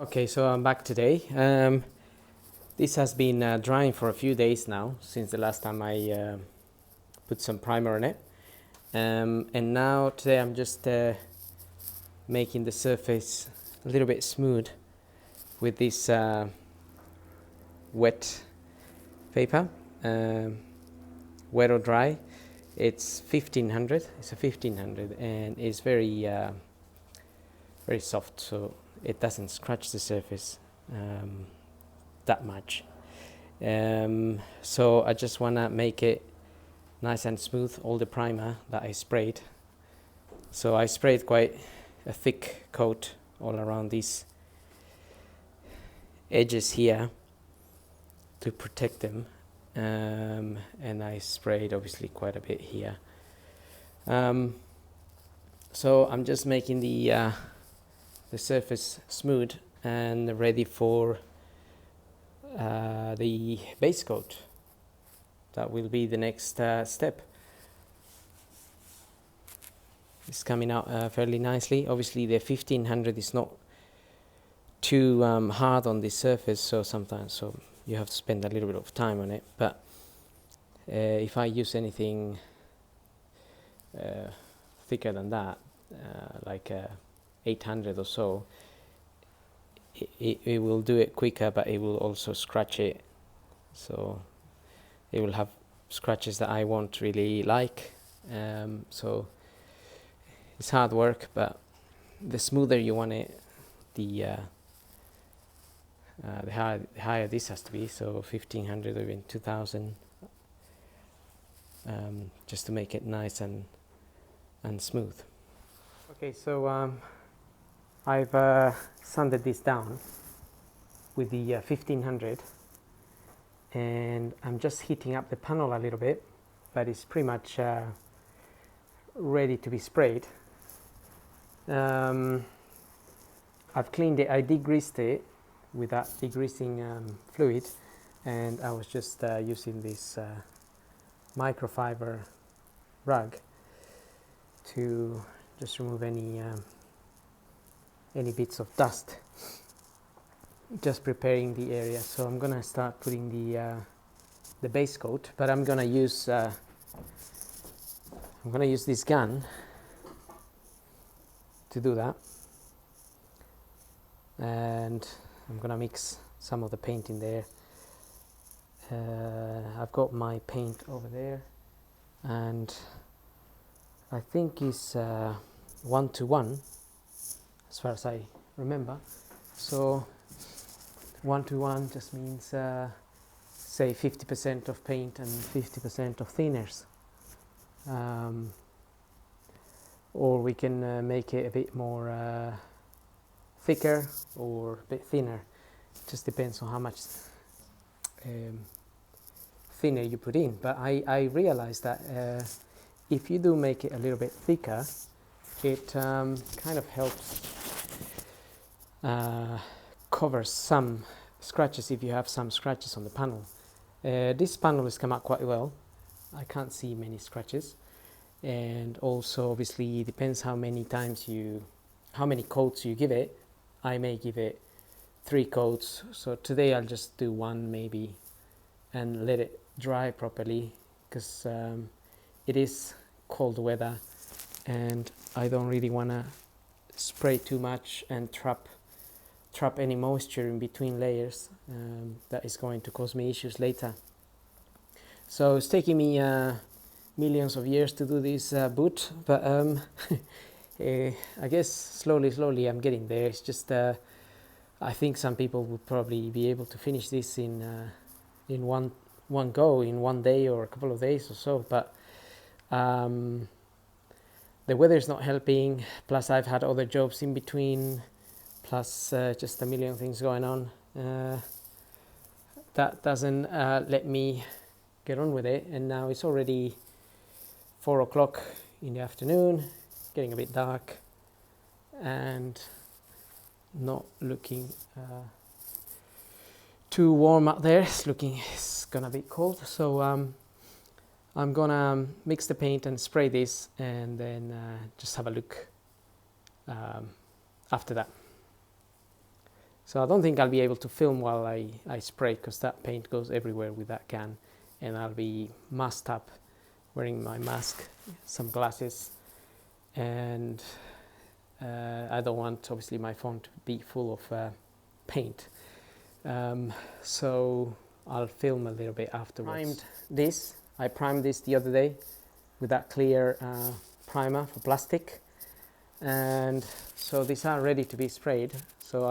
Okay, so I'm back today. This has been drying for a few days now since the last time I put some primer on it. And now today I'm just making the surface a little bit smooth with this wet paper, wet or dry. It's 1500. It's a 1500 and it's very soft, so it doesn't scratch the surface that much. So I just want to make it nice and smooth, all the primer that I sprayed. So I sprayed quite a thick coat all around these edges here to protect them, and I sprayed obviously quite a bit here. So I'm just making the surface smooth and ready for the base coat. That will be the next step. It's coming out fairly nicely. Obviously the 1500 is not too hard on the surface, so sometimes you have to spend a little bit of time on it, but if I use anything thicker than that, like 800 or so, it will do it quicker, but it will also scratch it, so it will have scratches that I won't really like. So it's hard work, but the smoother you want it, the higher this has to be, so 1500 or even 2000, just to make it nice and smooth. Okay, so I've sanded this down with the 1500, and I'm just heating up the panel a little bit, but it's pretty much ready to be sprayed. I've cleaned it, I degreased it with that degreasing fluid, and I was just using this microfiber rag to just remove any bits of dust, just preparing the area. So I'm gonna start putting the base coat, but I'm gonna use this gun to do that, and I'm gonna mix some of the paint in there. I've got my paint over there, and I think it's 1:1 as far as I remember. So 1:1 just means say 50% of paint and 50% of thinners, or we can make it a bit more thicker or a bit thinner. It just depends on how much thinner you put in. But I realized that if you do make it a little bit thicker, it kind of helps cover some scratches if you have some scratches on the panel. This panel has come out quite well. I can't see many scratches, and also obviously it depends how many coats you give it. I may give it 3 coats, so today I'll just do 1 maybe and let it dry properly, because it is cold weather and I don't really want to spray too much and trap any moisture in between layers. That is going to cause me issues later. So it's taking me millions of years to do this boot, but I guess slowly I'm getting there. It's just I think some people would probably be able to finish this in one go, in 1 day or a couple of days or so, but the weather is not helping, plus I've had other jobs in between, plus just a million things going on. That doesn't let me get on with it, and now it's already 4 o'clock in the afternoon, getting a bit dark and not looking too warm out there. It's gonna be cold, so I'm gonna mix the paint and spray this, and then just have a look after that. So I don't think I'll be able to film while I spray, because that paint goes everywhere with that can, and I'll be masked up, wearing my mask, some glasses, and I don't want obviously my phone to be full of paint. So I'll film a little bit afterwards. I primed this the other day with that clear primer for plastic, and so these are ready to be sprayed. So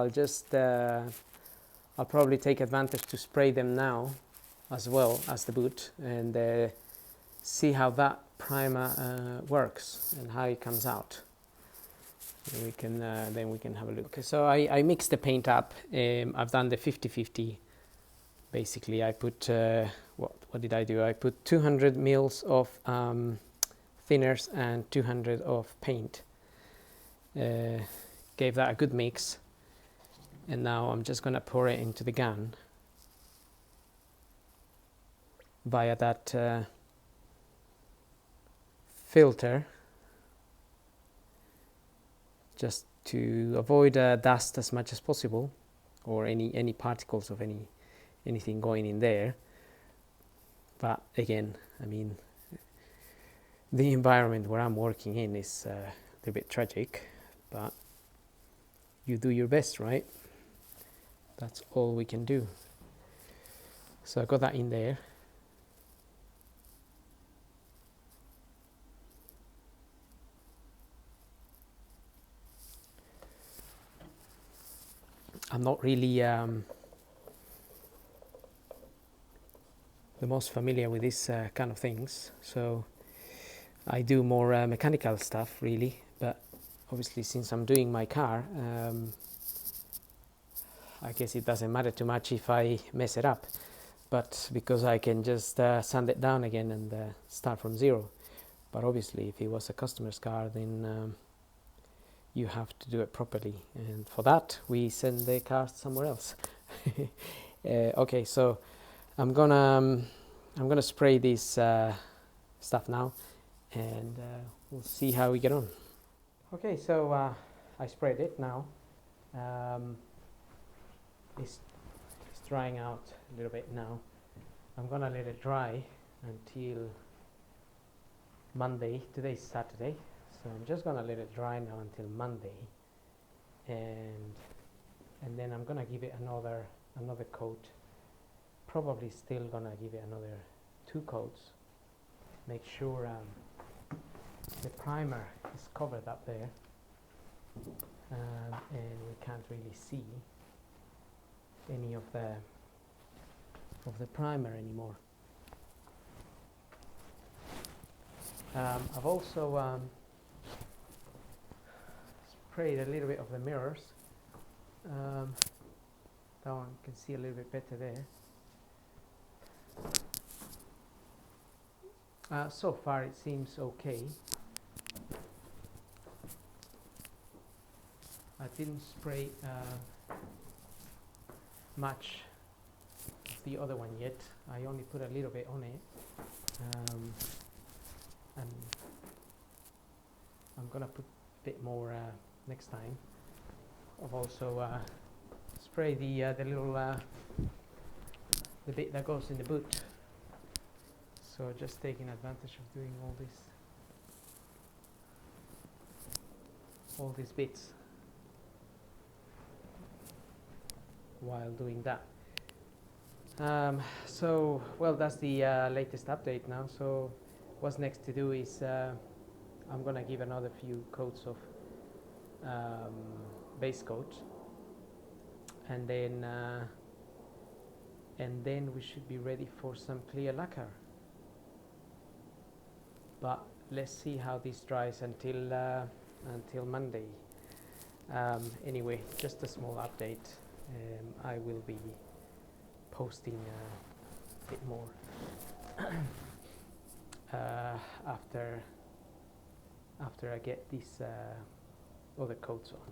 I'll probably take advantage to spray them now as well as the boot, and see how that primer works and how it comes out. And then we can have a look. Okay, so I mixed the paint up. I've done the 50-50. Basically, I put what did I do? I put 200 mils of thinners and 200 of paint. Gave that a good mix, and now I'm just gonna pour it into the gun via that filter, just to avoid dust as much as possible, or any particles of anything going in there. But again, I mean, the environment where I'm working in is a little bit tragic, but you do your best, right? That's all we can do. So I got that in there. I'm not really the most familiar with this kind of things, so I do more mechanical stuff really, but obviously since I'm doing my car, I guess it doesn't matter too much if I mess it up, but because I can just sand it down again and start from zero. But obviously if it was a customer's car, then you have to do it properly, and for that we send the car somewhere else. Okay, so I'm gonna spray this stuff now, and we'll see how we get on. Okay, so I sprayed it now. It's drying out a little bit now. I'm gonna let it dry until Monday. Today's Saturday, so I'm just gonna let it dry now until Monday, and then I'm gonna give it another coat. Probably still gonna give it another 2 coats. Make sure the primer is covered up there, and we can't really see any of the primer anymore. I've also sprayed a little bit of the mirrors. That one can see a little bit better there. So far it seems okay. I didn't spray much of the other one yet. I only put a little bit on it, and I'm gonna put a bit more next time. I've also sprayed the little the bit that goes in the boot. So just taking advantage of doing all these bits while doing that. So well, that's the latest update now. So what's next to do is I'm gonna give another few coats of base coat, and then we should be ready for some clear lacquer. But let's see how this dries until Monday. Anyway, just a small update. I will be posting a bit more after I get these other coats on.